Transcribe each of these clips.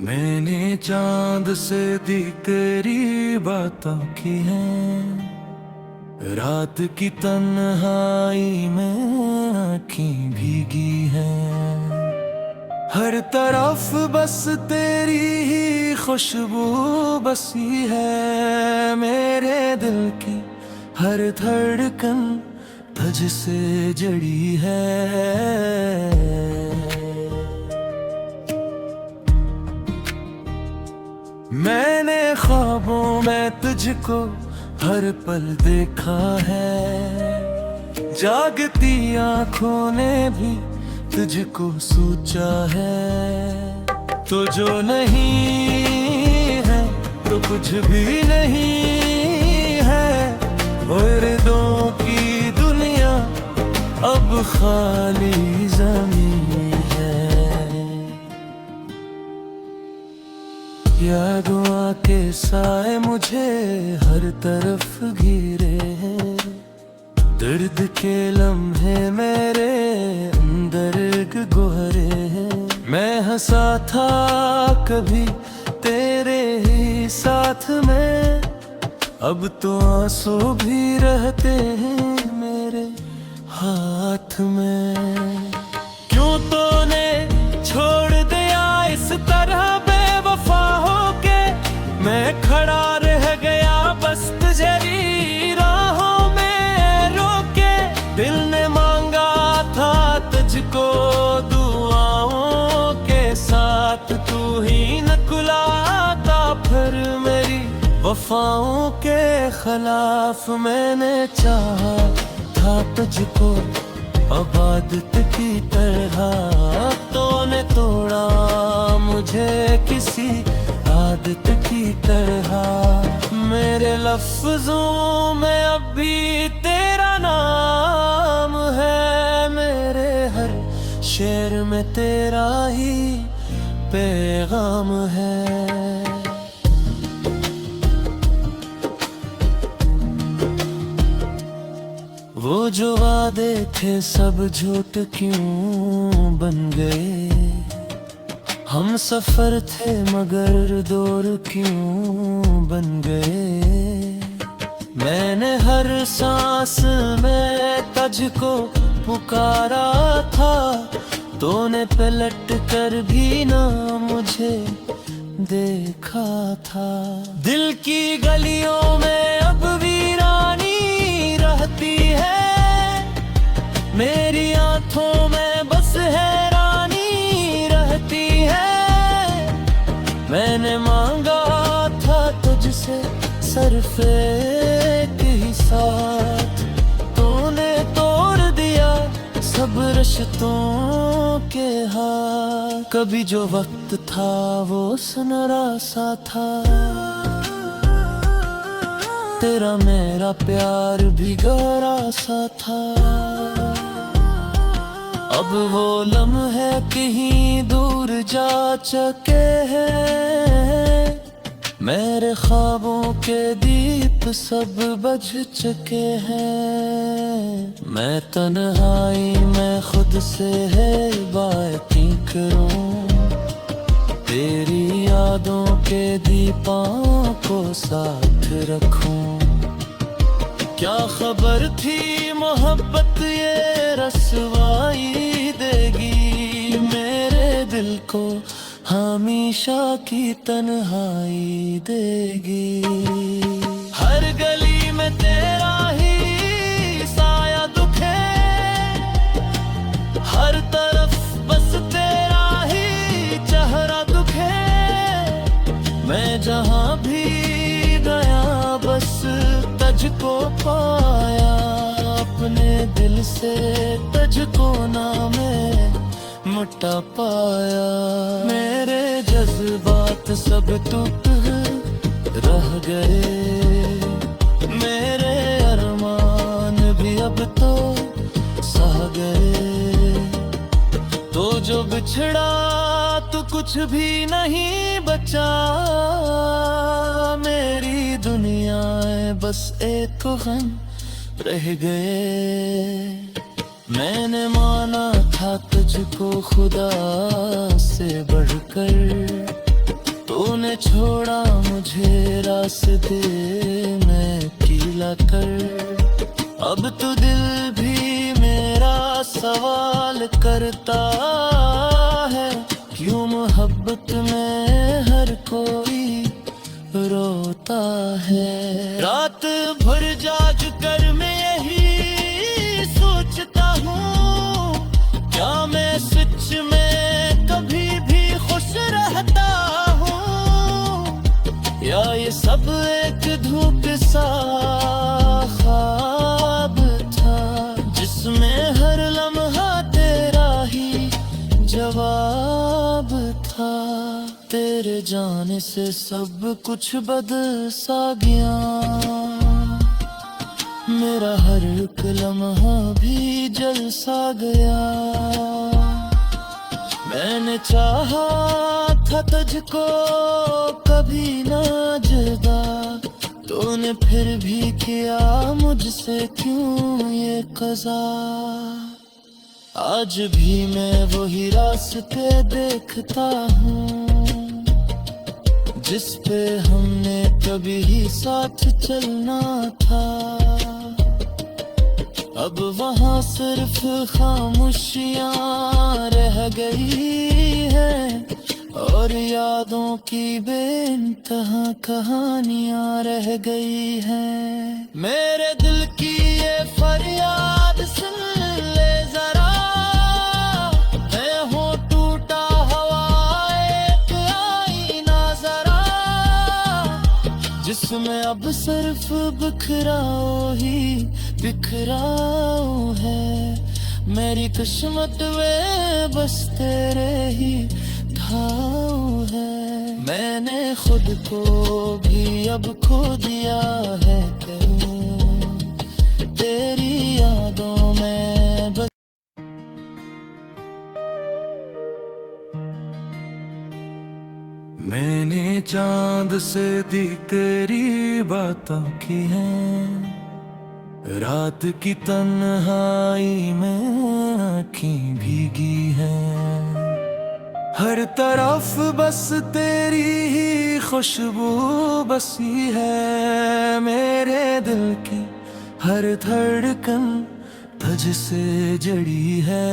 मैंने चांद से दी तेरी बातों की है, रात की तन्हाई में आँखें भीगी हैं। हर तरफ बस तेरी ही खुशबू बसी है, मेरे दिल की हर धड़कन तुझसे जड़ी है। मैंने ख्वाबों में तुझको हर पल देखा है, जागती आंखों ने भी तुझको सोचा है। तो जो नहीं है तो कुछ भी नहीं है, और दो की दुनिया अब खाली ज़मीन है। यादों के साए मुझे हर तरफ घिरे हैं, दर्द के लम्हे मेरे अंदर गुहरे हैं। मैं हंसा था कभी तेरे ही साथ में, अब तो आंसू भी रहते हैं मेरे हाथ में। क्यों तूने छोड़ दिया इस तरह बेवफा होके, मैं खड़ा रह गया बस तुझे राहों में रोके। दिल ने मांगा था तुझको दुआओं के साथ, तू ही न कुलाता फिर मेरी वफाओं के खिलाफ। मैंने चाहा था तुझको आबादत की तरह, तूने तोड़ा मुझे किसी आदत की तरह। मेरे लफ्जों में अब भी तेरा नाम है, मेरे हर शेर में तेरा ही पैगाम है। वो जो वादे थे सब झूठ क्यों बन गए, हम सफर थे मगर दूर क्यों बन गए। मैंने हर सांस में तुझको पुकारा था, तूने पलट कर भी ना मुझे देखा था। दिल की गलियों में अब वीरानी रहती है, मेरी आंखों में बस हैरानी रहती है। मैंने मांगा था तुझसे सिर्फ एक ही साथ, तूने तोड़ दिया सब रिश्तों के हाथ। कभी जो वक्त था वो सुनहरा सा था, तेरा मेरा प्यार भी गहरा सा था। अब वो लम्हे कहीं दूर जा चुके हैं, मेरे ख्वाबों के दीप सब बुझ चुके हैं। मैं तन्हाई में खुद से है बातें करूं, तेरी यादों के दीपों को साथ रखूं। क्या खबर थी मोहब्बत ये रसवाई देगी, मेरे दिल को हमेशा की तन्हाई देगी। हर गली में तेरा ही साया दुखे, हर तरफ बस तेरा ही चेहरा दुखे। मैं जहाँ भी गया बस तुझको पाया, अपने दिल से तुझको ना मैं मिटा पाया। मेरे जज्बात सब टूट रह गए, मेरे अरमान भी अब तो सह गए। तो जो बिछड़ा तो कुछ भी नहीं बचा, मेरी दुनिया बस एक गम रह गए। मैंने माना था तुझको खुदा से बढ़कर, तूने छोड़ा मुझे रास्ते में कीला कर। अब तो दिल भी मेरा सवाल करता है, क्यों मोहब्बत में हर कोई रोता है। रात भर जाग कर मैं यही सोचता हूँ, क्या मैं सच में कभी भी खुश रहता हूँ, या ये सब एक धूप सा ख्वाब था, जिसमें हर लम्हा तेरा ही जवाब था। तेरे जाने से सब कुछ बदल सा गया, मेरा हर एक लम्हा भी जल सा गया। मैंने चाहा था तुझको कभी ना जुदा, तूने फिर भी किया मुझसे क्यों ये क़ज़ा। आज भी मैं वही रास्ते देखता हूँ, जिस पे हमने कभी साथ चलना था। अब वहाँ सिर्फ खामोशियाँ रह गई हैं, और यादों की बेइंतहा कहानियाँ रह गई हैं। मेरे दिल की ये फरियाद सुन ले जरा, मैं हूँ टूटा हुआ एक आईना जरा, जिसमें अब सिर्फ बिखराओ ही बिखराओ है। मेरी किस्मत में बस तेरे ही घाव है। मैंने खुद को भी अब खो दिया है, तेरी यादों में बस। मैंने चांद से दी तेरी बातों की हैं, रात की तन्हाई में आँखें भीगी हैं। हर तरफ बस तेरी ही खुशबू बसी है, मेरे दिल की हर धड़कन तुझ से जड़ी है।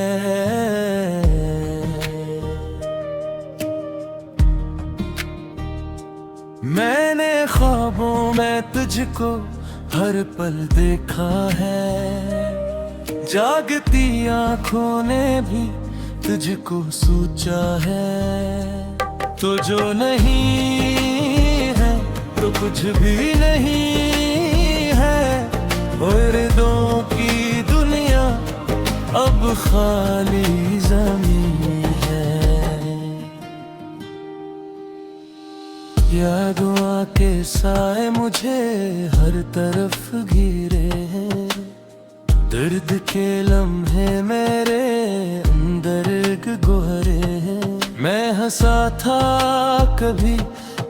मैंने ख्वाबों में तुझको हर पल देखा है, जागती आँखों ने भी तुझको सोचा है। तो जो नहीं है तो कुछ भी नहीं है, और दो की दुनिया अब खाली ज़मीन है। यादों के साए मुझे हर तरफ घिरे हैं, दर्द के लम्हे मेरे अंदर गुहरे हैं। मैं हंसा था कभी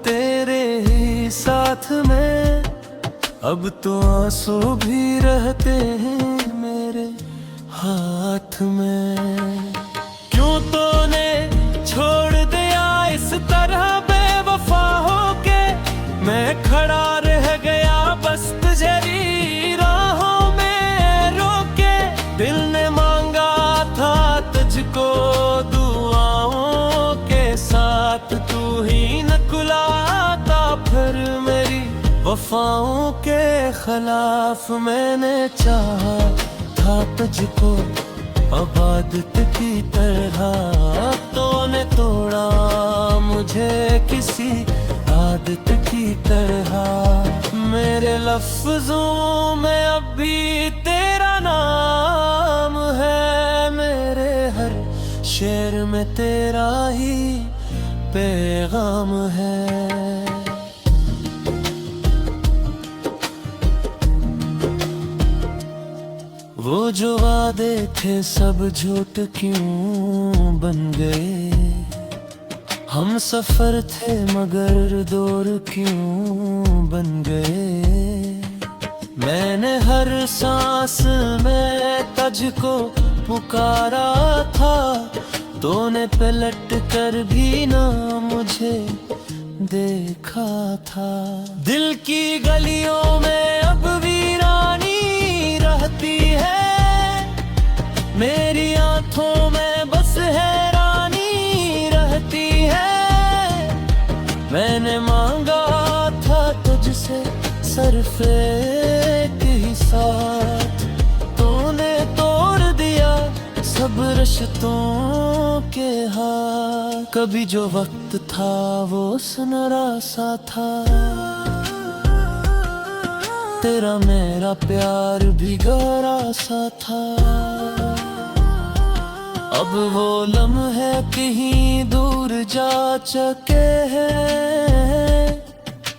तेरे ही साथ में, अब तो आंसू भी रहते हैं मेरे हाथ में। क्यों तूने छोड़ दिया इस तरह बेवफा होके, मैं खड़ा रह गया बस तुझे राहों में रोके। दिल ने मांगा था तुझको दुआओं के साथ, तू ही न कुलाता फिर मेरी वफाओं के खिलाफ। मैंने चाहा था तुझको आबादत की तरह, तूने तोड़ा मुझे किसी आदत की तरह। मेरे लफ्जों में अब भी तेरा नाम है, मेरे हर शेर में तेरा ही पैगाम है। वो जो वादे थे सब झूठ क्यों बन गए, हम सफर थे मगर दूर क्यों बन गए। मैंने हर सांस में तुझको पुकारा था, तूने पलट कर भी ना मुझे देखा था। दिल की गलियों में अब वीरानी रहती है, मेरी आंखों में बस हैरानी रहती है। मैंने मांगा था तुझसे सिर्फ एक ही साथ, तूने तोड़ दिया सब रिश्तों के हाथ। कभी जो वक्त था वो सुनहरा सा था, तेरा मेरा प्यार भी गहरा सा था। अब वो लम्हे कहीं दूर जा चुके हैं,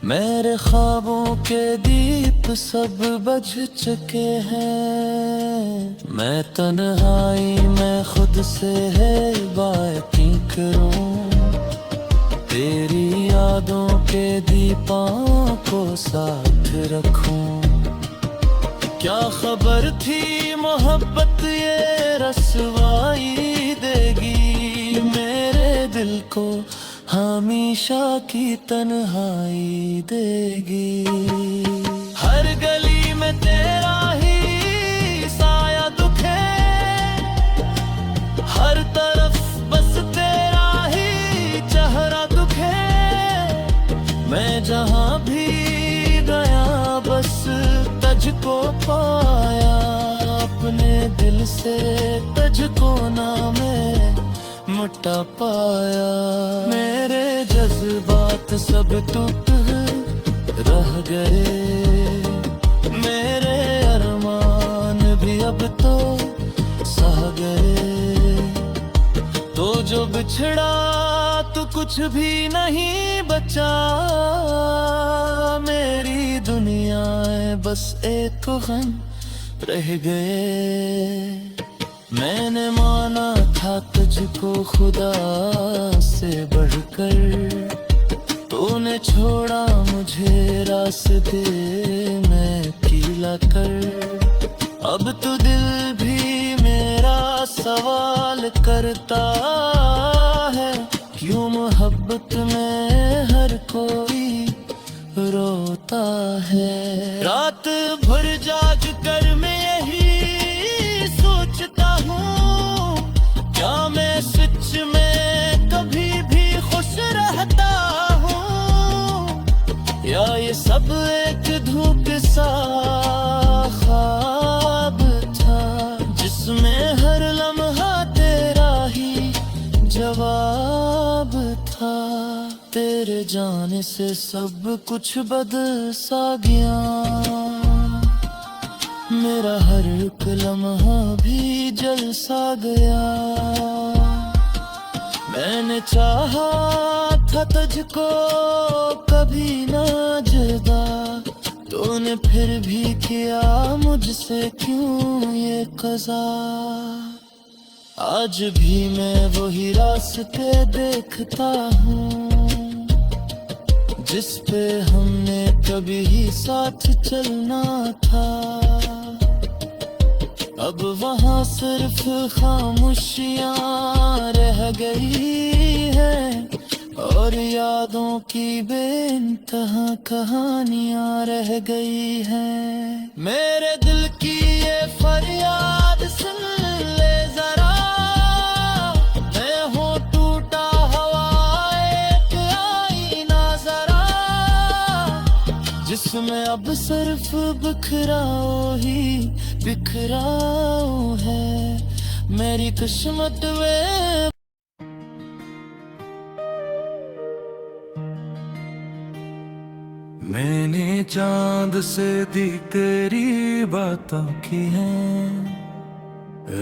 मेरे ख्वाबों के दीप सब बुझ चुके हैं। मैं तन्हाई में खुद से है बातें करूं, तेरी यादों के दीपों को साथ रखूं। क्या खबर थी मोहब्बत ये रसवाई देगी, मेरे दिल को हमेशा की तन्हाई देगी। हर गली में तेरा ही साया दुखे, हर तरफ बस तेरा ही चेहरा दुखे। मैं जहाँ भी गया बस तुझको पाया, अपने दिल से तुझको ना मैं मिटा पाया। मेरे जज्बात सब टूट रह गए, मेरे अरमान भी अब तो सह गए। तो जो बिछड़ा तो कुछ भी नहीं बचा, मेरी दुनिया बस एक गम रह गए। मैंने माना था तुझको खुदा से बढ़कर, तूने छोड़ा मुझे रास्ते में अकेला कर। अब तो दिल भी मेरा सवाल करता है, क्यों मोहब्बत में हर कोई रोता है। रात भर जाग कर मैं यही सोचता हूँ, क्या मैं सच में कभी भी खुश रहता हूँ, या ये सब एक धूप सा ख्वाब था, जिसमें हर लम्हा तेरा ही जवाब था। तेरे जाने से सब कुछ बदल सा गया, मेरा हर एक लम्हा भी जल सा गया। मैंने चाहा था तुझको कभी ना जुदा, तूने फिर भी किया मुझसे क्यों ये क़ज़ा। आज भी मैं वही रास्ते देखता हूँ, जिस पे हमने कभी ही साथ चलना था। अब वहाँ सिर्फ खामोशियाँ रह गई है, और यादों की बेइंतहा कहानियाँ रह गई हैं। मेरे दिल की ये फरियाद सुन ले जरा, मैं हूँ टूटा हुआ एक आईना जरा, जिसमें अब सिर्फ बिखराओ ही बिखराओ है। मेरी किस्मत वे मैंने चांद से दी तेरी बातों की हैं,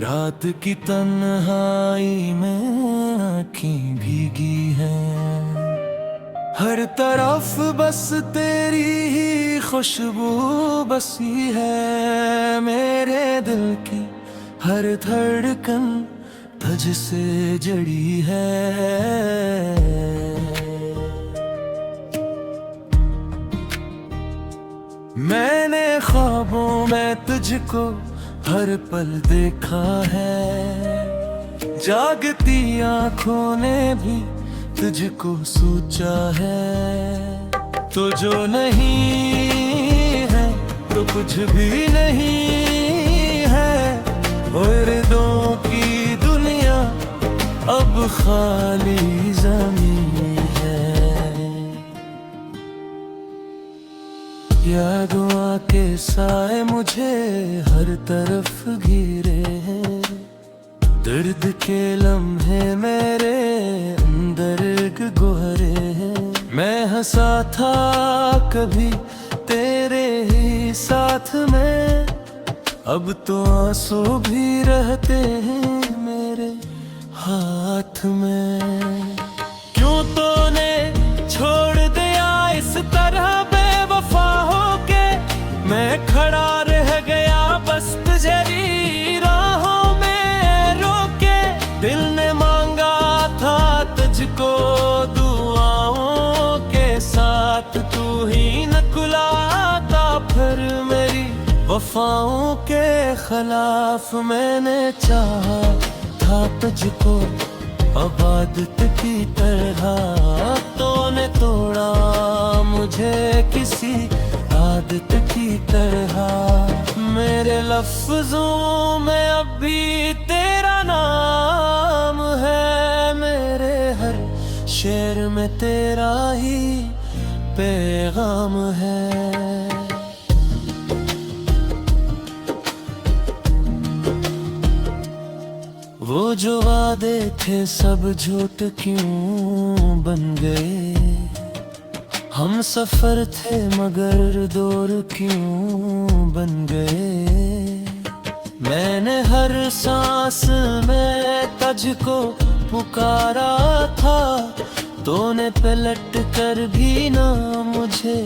रात की तन्हाई में आँखें भीगी हैं। हर तरफ बस तेरी ही खुशबू बसी है, मेरे दिल की हर धड़कन तुझसे जड़ी है। मैंने ख्वाबों में तुझको हर पल देखा है, जागती आंखों ने भी तुझको सोचा है तो जो नहीं है तो कुछ भी नहीं है। और दिलों की दुनिया अब खाली ज़मीन है। यादों के साए मुझे हर तरफ घिरे हैं। दर्द के लम्हे मेरे अंदर गुहरे हैं। मैं हंसा था कभी तेरे ही साथ में, अब तो आंसू भी रहते हैं मेरे हाथ में। क्यों तूने छोड़ दिया इस तरह बेवफा होके, मैं खड़ा रह गया बस तुझे राहों में रोके। दिल ने मांगा था तुझको दुआओं के साथ, तू ही न कुलाता फिर मेरी वफाओं के खिलाफ। मैंने चाहा था तुझको आदत की तरह, तूने तोड़ा मुझे किसी आदत की तरह। मेरे लफ्जों में अब भी तेरा नाम है, मेरे हर शेर में तेरा ही पैगाम है। वो जो वादे थे सब झूठ क्यों बन गए। हम सफर थे मगर दूर क्यों बन गए। मैंने हर सांस में तुझको पुकारा था, तूने पलट कर भी ना मुझे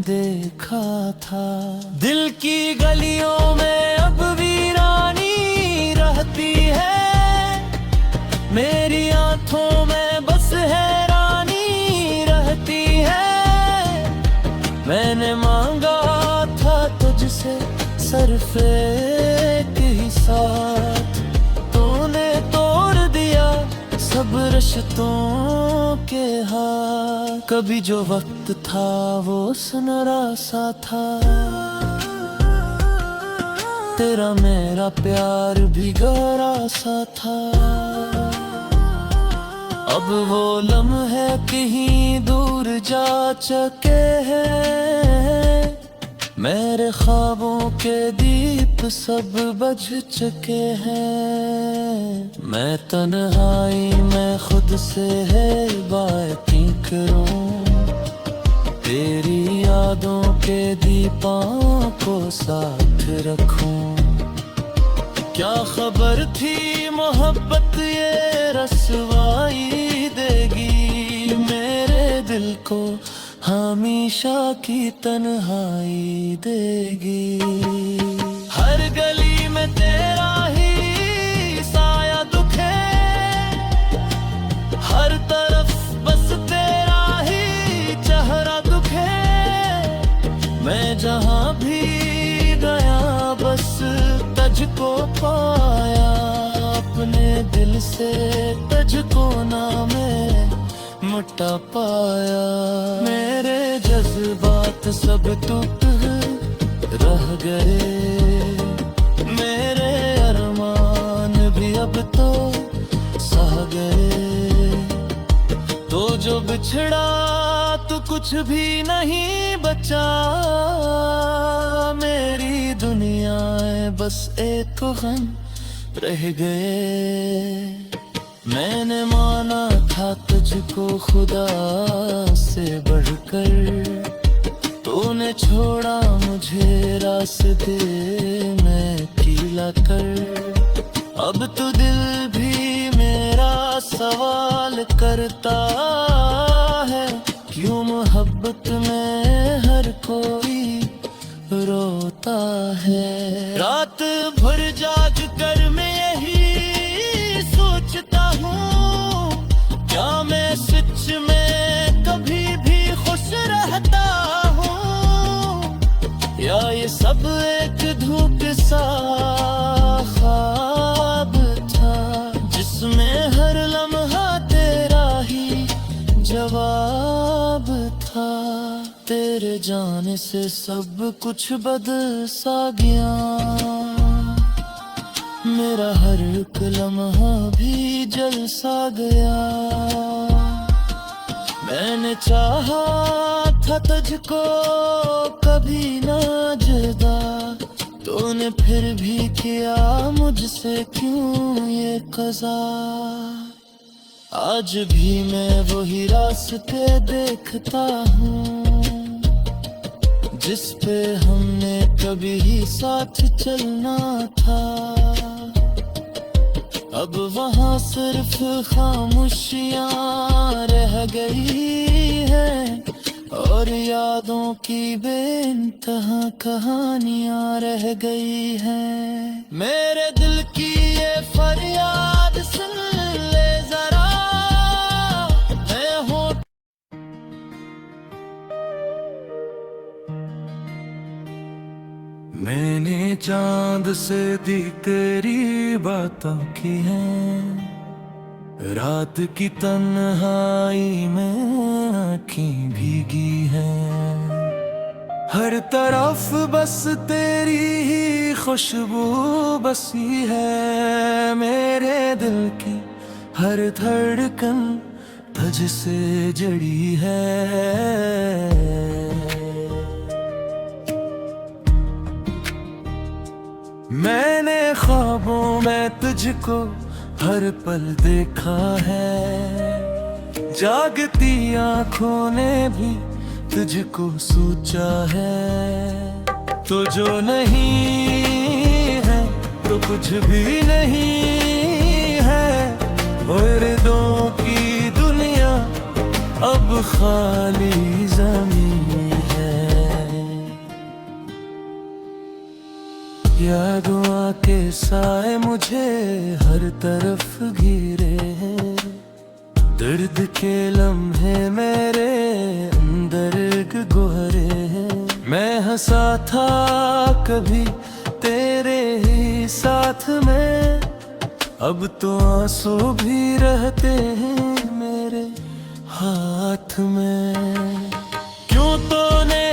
देखा था। दिल की गलियों में अब वीरानी रहती है, मेरी आंखों में बस हैरानी रहती है। मैंने मांगा था तुझसे सिर्फ एक ही साथ, तूने तोड़ दिया सब रिश्तों के हाथ। कभी जो वक्त था वो सुनहरा सा था, तेरा मेरा प्यार भी गहरा सा था। अब वो लम्हे कहीं दूर जा चुके हैं, मेरे ख्वाबों के दीप सब बुझ चुके हैं। मैं तन्हाई में खुद से है बातें करूं, तेरी यादों के दीपों को साथ रखूं। क्या खबर थी मोहब्बत ये रसवाई देगी मेरे दिल को, हमेशा की तन्हाई देगी। हर गली में तेरा ही साया दुखे, हर तरफ बस तेरा ही चेहरा दुखे। मैं जहाँ भी गया बस तुझको पाया, अपने दिल से तुझको ना मैं मिटा पाया। मेरे जज्बात सब टूट रह गए, मेरे अरमान भी अब तो सह गए। तो जो बिछड़ा तो कुछ भी नहीं बचा, मेरी दुनिया बस एक गम रह गए। मैंने माना था तुझको खुदा से बढ़कर, तूने छोड़ा मुझे रास्ते में कीला कर। अब तो दिल भी मेरा सवाल करता है, क्यों मोहब्बत में हर कोई रोता है। रात भर जाग कर मैं यही सोचता हूँ, क्या मैं सच में कभी भी खुश रहता हूँ, या ये सब एक धूप सा ख्वाब था, जिसमें हर लम्हा तेरा ही तेरे जाने से सब कुछ बदल सा गया, मेरा हर एक लम्हा भी जल सा गया। मैंने चाहा था तुझको कभी ना जुदा, तूने फिर भी किया मुझसे क्यों ये क़ज़ा। आज भी मैं वही रास्ते देखता हूँ जिस पे हमने कभी ही साथ चलना था। अब वहाँ सिर्फ खामोशियाँ रह गई है और यादों की बेइंतहा कहानियाँ रह गई हैं। मेरे दिल की ये फरियाद सुन ले जरा, मैं हूँ मैंने चांद से दी तेरी बातों की है, रात की तन्हाई में आँखें भीगी हैं। हर तरफ बस तेरी ही खुशबू बसी है, मेरे दिल की हर धड़कन तुझसे जड़ी है। मैंने ख्वाबों में तुझको हर पल देखा है, जागती आँखों ने भी तुझको सोचा है। तो जो नहीं है तो कुछ भी नहीं है, और दो की दुनिया अब खाली ज़मीन है। यादों के साए मुझे हर तरफ घिरे हैं, दर्द के लम्हे मेरे अंदर गुहरे हैं। मैं हंसा था कभी तेरे ही साथ में, अब तो आंसू भी रहते हैं मेरे हाथ में। क्यों तूने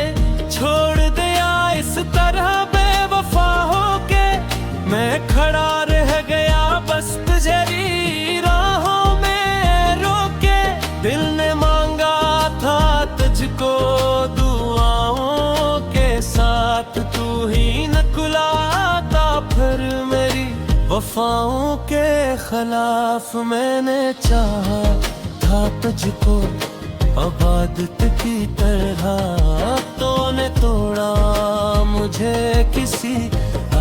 छोड़ दिया इस तरह बेवफा होके, मैं खड़ा रह गया बस तुझे राहों में रोके। दिल ने मांगा था तुझको दुआओं के साथ, तू ही न कुलाता फिर मेरी वफाओं के खिलाफ। मैंने चाहा था तुझको आबादत की तरह, तूने तोड़ा मुझे किसी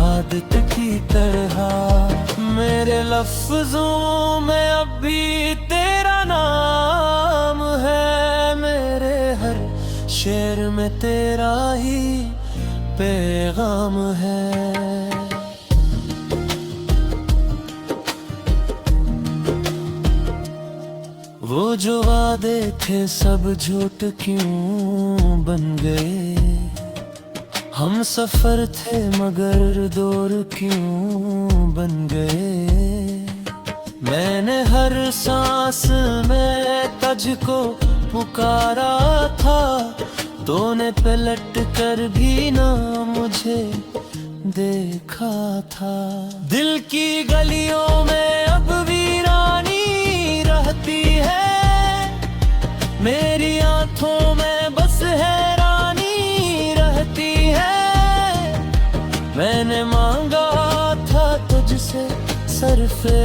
आदत की तरह। मेरे लफ्जों में अब भी तेरा नाम है, मेरे हर शेर में तेरा ही पैगाम है। वो जो वादे थे सब झूठ क्यों बन गए, हम सफर थे मगर दूर क्यों बन गए। मैंने हर सांस में तुझको पुकारा था, तूने पलट कर भी ना मुझे देखा था। दिल की गलियों में अब वीरानी रहती है, मेरी आंखों में बस हैरानी रहती है। मैंने मांगा था तुझसे सरफे